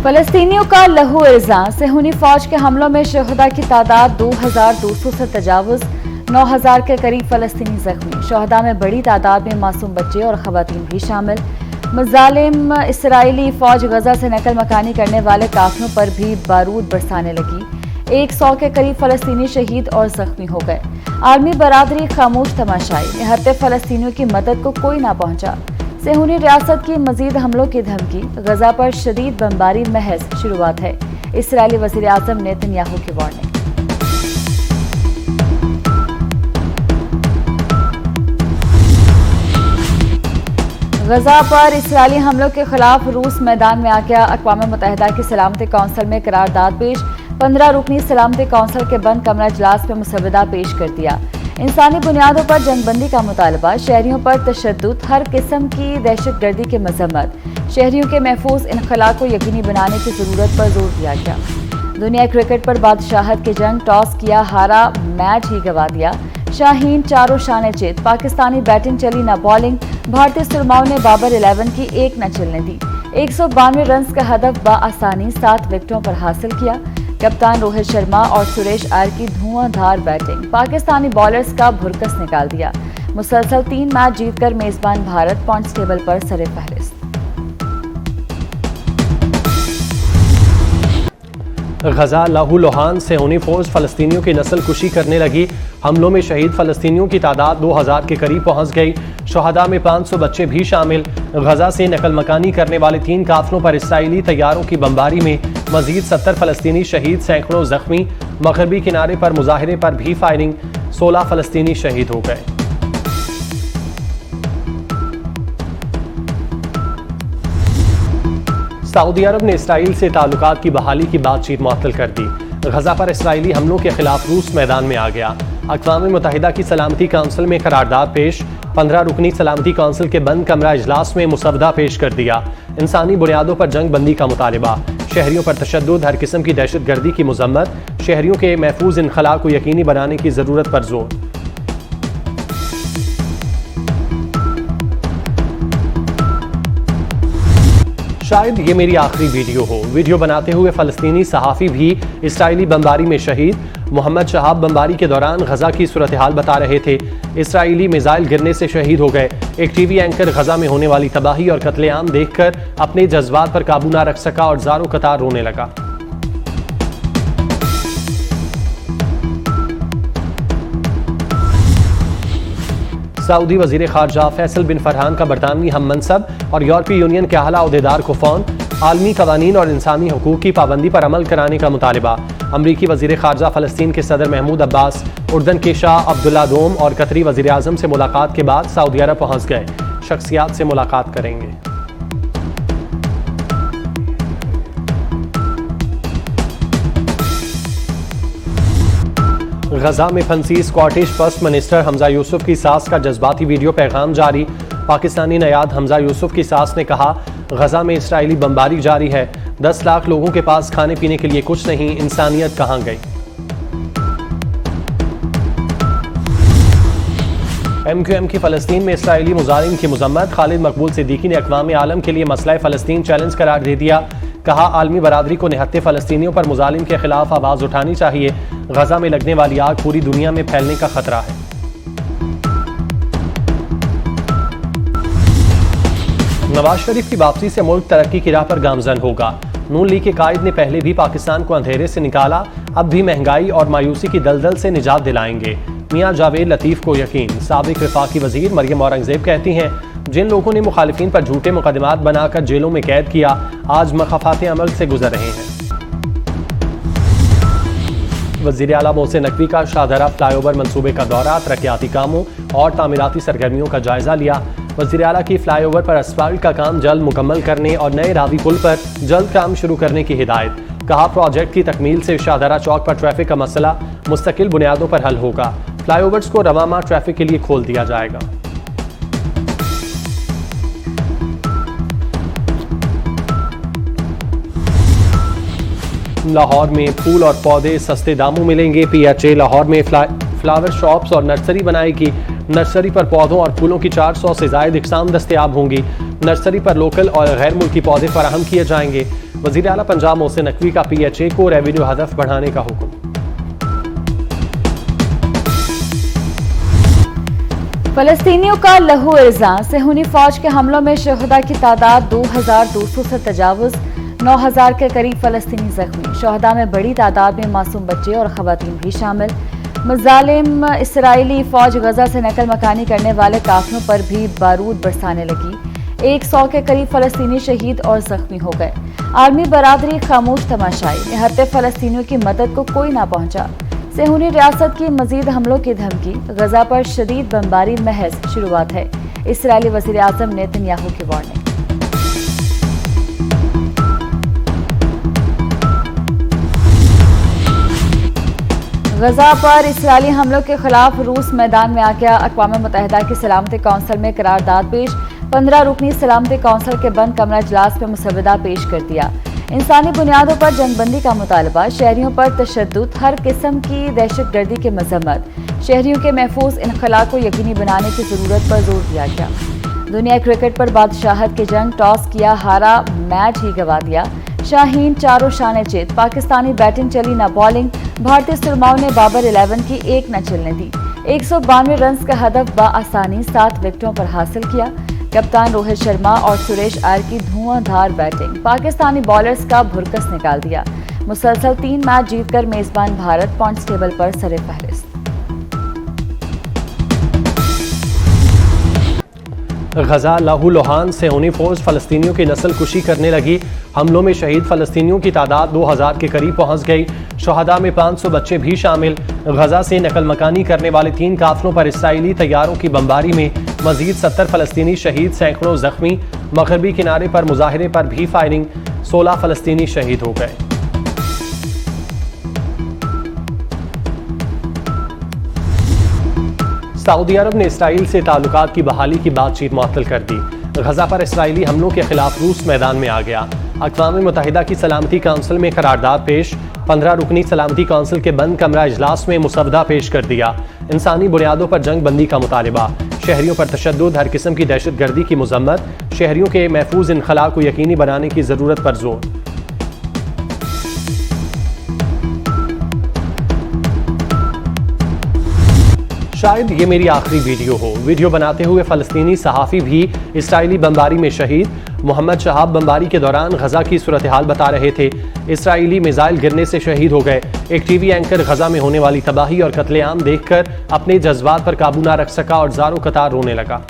फलस्तीनियों का लहू इल्जाम। सेहूनी फौज के हमलों में शहदा की तादाद 2200 से तजावुज, 9000 के करीब फलस्तीनी जख्मी। शहदा में बड़ी तादाद में मासूम बच्चे और खवातीन भी शामिल। मुजालिम इसराइली फौज गजा से नकल मकानी करने वाले काफिलों पर भी बारूद बरसाने लगी। 100 के करीब फलस्तीनी शहीद और जख्मी हो गए। आर्मी बरादरी खामोश तमाशाई। निहत्ते फलस्तीनियों की मदद को कोई ना पहुंचा। सेहूनी रियासत की मजीद हमलों की धमकी। गजा पर शदीद बमबारी महज शुरुआत है। इसराइली वज़ीर आज़म नेतन्याहू की वार्निंग। गजा पर इसराइली हमलों के खिलाफ रूस मैदान में आ गया। अक़वाम मुत्तहिदा की सलामती कौंसिल में करारदाद पेश। 15 रुकनी सलामती कौंसिल के बंद कमरा इजलास में मुसवदा पेश कर दिया। इंसानी बुनियादों पर जंगबंदी का मुतालबा। शहरियों पर तशद्दुद, हर किस्म की दहशतगर्दी की मजम्मत। शहरियों के महफूज इनखला को यकीनी बनाने की जरूरत पर जोर दिया गया। दुनिया क्रिकेट पर बादशाहत की जंग। टॉस किया हारा, मैच ही गंवा दिया। शाहीन चारों शाने चित। पाकिस्तानी बैटिंग चली न बॉलिंग। भारतीय सुरमाओं ने बाबर 11 की एक न चलने दी। 192 रन का हदफ बआसानी 7 विकेटों पर हासिल किया। कप्तान रोहित शर्मा और सुरेश आयर की धुआंधार बैटिंग। पाकिस्तानी बॉलर्स का भुरकस निकाल दिया। मुसलसल 3 मैच जीतकर मेजबान भारत पॉइंट्स टेबल पर सरे-ए-फहरिस्त। गजा लहूलुहान सेहूनी फौज फलस्तीनियों की नस्ल कुशी करने लगी। हमलों में शहीद फलस्तीनियों की तादाद 2000 के करीब पहुंच गई। शहदा में 500 बच्चे भी शामिल। गजा से नकल मकानी करने वाले 3 काफिलों पर इसराइली तैयारों की बमबारी में मजीद 70 फलस्तीनी शहीद, सैकड़ों जख्मी। मगरबी किनारे पर मुजाहिरे पर भी फायरिंग। 16 फलस्तीनी शहीद हो गए। सऊदी अरब ने इसराइल से ताल्लुकात की बहाली की बातचीत मुअत्तल कर दी। गजा पर इसराइली हमलों के खिलाफ रूस मैदान में आ गया। अक़वाम मुत्तहिदा की सलामती कौंसिल में करारदाद पेश। 15 रुकनी सलामती कौंसिल के बंद कमरा इजलास में मुसवदा पेश कर दिया। इंसानी बुनियादों पर जंग बंदी का मुतालिबा। शहरियों पर तशद्दुद, हर किस्म की दहशतगर्दी की मजम्मत। शहरियों के महफूज इनखला को यकीनी बनाने की जरूरत पर जोर। शायद ये मेरी आखिरी वीडियो हो। वीडियो बनाते हुए फलस्तीनी सहाफ़ी भी इसराइली बमबारी में शहीद। मोहम्मद शहाब बमबारी के दौरान गजा की सूरत हाल बता रहे थे। इसराइली मिसाइल गिरने से शहीद हो गए। एक टीवी एंकर गजा में होने वाली तबाही और कत्लेआम देखकर अपने जज्बात पर काबू ना रख सका और ज़ारों कतार रोने लगा। सऊदी वजीर खारजा फैसल बिन फरहान का बरतानवी हम मनसब और यूरोपीय यूनियन के आला अहदेदार को फोन। आलमी कवानीन और इंसानी हकूक की पाबंदी पर अमल कराने का मुतालिबा। अमरीकी वजीर खारजा फ़लस्तीन के सदर महमूद अब्बास, उर्दन के शाह अब्दुल्ला दोम और कतरी वजीर आज़म से मुलाकात के बाद सऊदी अरब पहुँच गए। शख्सियात से मुलाकात करेंगे। गजा में फंसी Scottish first minister Hamza Yusuf की सास का जज्बाती वीडियो पैगाम जारी। पाकिस्तानी नयाद हमजा यूसुफ की सास ने कहा, गजा में इसराइली बमबारी जारी है। 10 लाख लोगों के पास खाने पीने के लिए कुछ नहीं। इंसानियत कहां गई। MQM की फलस्तीन में इसराइली मुजालिम की मजम्मत। खालिद मकबूल सिद्दीकी ने अक़वाम आलम के लिए मसला फ़लस्तीन चैलेंज करार दे दिया। कहा, आलमी बरादरी को निहत्ते फ़लस्तीनियों पर मुजालिम के खिलाफ आवाज़ उठानी चाहिए। गजा में लगने वाली आग पूरी दुनिया में फैलने का खतरा है। नवाज शरीफ की वापसी से मुल्क तरक्की की राह पर गामजन होगा। नून लीग के कायद ने पहले भी पाकिस्तान को अंधेरे से निकाला, अब भी महंगाई और मायूसी की दलदल से निजात दिलाएंगे। मियां जावेद लतीफ को यकीन। साबिक वफाकी वजीर मरियम औरंगजेब कहती हैं, जिन लोगों ने मुखालिफिन पर झूठे मुकदमात बनाकर जेलों में कैद किया, आज मखफ़ात अमल से गुजर रहे हैं। वज़ीर आला मोहसिन नकवी का शाहदरा फ्लाईओवर मंसूबे का दौरा। तरक्याती कामों और तामीराती सरगर्मियों का जायजा लिया। वज़ीर आला की फ्लाईओवर पर असफाल्ट का काम जल्द मुकम्मल करने और नए रावी पुल पर जल्द काम शुरू करने की हिदायत। कहा, प्रोजेक्ट की तकमील से शाहदरा चौक पर ट्रैफिक का मसला मुस्तकिल बुनियादों पर हल होगा। फ्लाईओवर्स को रवामा ट्रैफिक के लिए खोल दिया जाएगा। लाहौर में फूल और पौधे सस्ते दामों मिलेंगे। PHA लाहौर में फ्लावर शॉप्स और नर्सरी बनाएगी। नर्सरी पर पौधों और फूलों की 400 से ज़ायद इकसाम दस्तयाब होंगी। नर्सरी पर लोकल और गैर मुल्की पौधे फराहम किए जाएंगे। वज़ीर आला पंजाब मोहसिन नकवी का PHA को रेवेन्यू हदफ बढ़ाने का हुक्म। फलस्तीनियों का लहू इल्जाम, सेहूनी फौज के हमलों में शहदा की तादाद 2200 से तजावुज, 9000 के करीब फलस्तीनी जख्मी। शहदा में बड़ी तादाद में मासूम बच्चे और खवातीन भी शामिल। मुजालिम इसराइली फौज गजा से नकल मकानी करने वाले काफिलों पर भी बारूद बरसाने लगी। 100 के करीब फलस्तीनी शहीद और जख्मी हो गए। आर्मी बरादरी खामोश तमाशाई, निहत्ते फलस्तीनियों की मदद को कोई ना पहुंचा। सेहूनी रियासत की मजीद हमलों की धमकी, गजा पर शदीद बमबारी महज शुरुआत है। इसराइली वज़ीर आज़म नेतन्याहू की वार्निंग। गजा पर इसराइली हमलों के खिलाफ रूस मैदान में आ गया। अक़वाम मुत्तहिदा की सलामती कौंसिल में करारदाद पेश। 15 रुकनी सलामती कौंसिल के बंद कमरा इजलास में मुसवदा पेश कर दिया। इंसानी बुनियादों पर जंगबंदी का मुतालबा, शहरियों पर तशद्दुद, हर किस्म की दहशतगर्दी की मजम्मत, शहरियों के महफूज इनखला को यकीनी बनाने की जरूरत पर जोर दिया गया। दुनिया क्रिकेट पर बादशाहत की जंग, टॉस किया हारा, मैच ही गंवा दिया। शाहीन चारों शाने चित, पाकिस्तानी बैटिंग चली न बॉलिंग। भारतीय सुरमाओं ने बाबर 11 की एक न चलने दी। 192 रन का हदफ बआसानी 7 विकेटों पर हासिल किया। कप्तान रोहित शर्मा और सुरेश आयर की धुआंधार बैटिंग, पाकिस्तानी बॉलर्स का भुरकस निकाल दिया। मुसलसल 3 मैच जीतकर मेजबान भारत पॉइंट्स टेबल पर सरे-ए-फहरिस्त। गजा लहूलुहान सेहूनी फौज फलस्तीनियों की नस्ल कुशी करने लगी। हमलों में शहीद फलस्तीनियों की तादाद 2000 के करीब पहुंच गई। शहदा में 500 बच्चे भी शामिल। गजा से नकल मकानी करने वाले 3 काफिलों पर इसराइली तैयारों की बमबारी में मजीद 70 फलस्तीनी शहीद, सैकड़ों जख्मी। मगरबी किनारे पर मुजाहिरे पर भी फायरिंग, 16 फलस्तीनी शहीद हो गए। सऊदी अरब ने इसराइल से ताल्लुकात की बहाली की बातचीत मुअत्तल कर दी। गजा पर इसराइली हमलों के खिलाफ रूस मैदान में आ गया। अक़वाम मुत्तहिदा की सलामती काउंसिल में करारदाद पेश। 15 रुकनी सलामती काउंसिल के बंद कमरा इजलास में मुसवदा पेश कर दिया। इंसानी बुनियादों पर जंग बंदी का मुतालिबा, शहरियों पर तशद्दुद, हर किस्म की दहशतगर्दी की मजम्मत, शहरियों के महफूज इनखला को यकीनी बनाने की जरूरत पर जोर। शायद ये मेरी आखिरी वीडियो हो। वीडियो बनाते हुए फलस्तीनी सहाफ़ी भी इसराइली बमबारी में शहीद। मोहम्मद शहाब बमबारी के दौरान गजा की सूरत हाल बता रहे थे। इसराइली मिसाइल गिरने से शहीद हो गए। एक टीवी एंकर गजा में होने वाली तबाही और कत्लेआम देखकर अपने जज्बात पर काबू ना रख सका और ज़ारों कतार रोने लगा।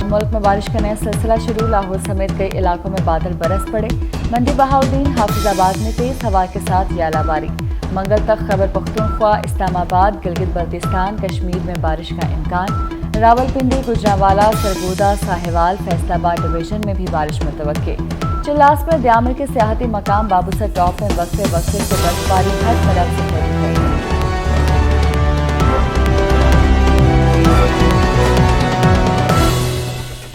मुल्क में बारिश का नया सिलसिला शुरू। लाहौर समेत कई इलाकों में बादल बरस पड़े। मंडी बहाउद्दीन, हाफिजाबाद में तेज हवा के साथ यालाबारी। मंगल तक खैबर पख्तूनख्वा, इस्लामाबाद, गिलगित बल्तिस्तान, कश्मीर में बारिश का इम्कान। रावलपिंडी, गुजरांवाला, सरगोदा, साहिवाल, फैसलाबाद डिवीजन में भी बारिश मुतवक्के। चिल्लास में द्यामर के सियाहती मकाम बाबूसर टॉप में वक्फे वक्फे से बर्फबारी हर तरफ से हो रही है।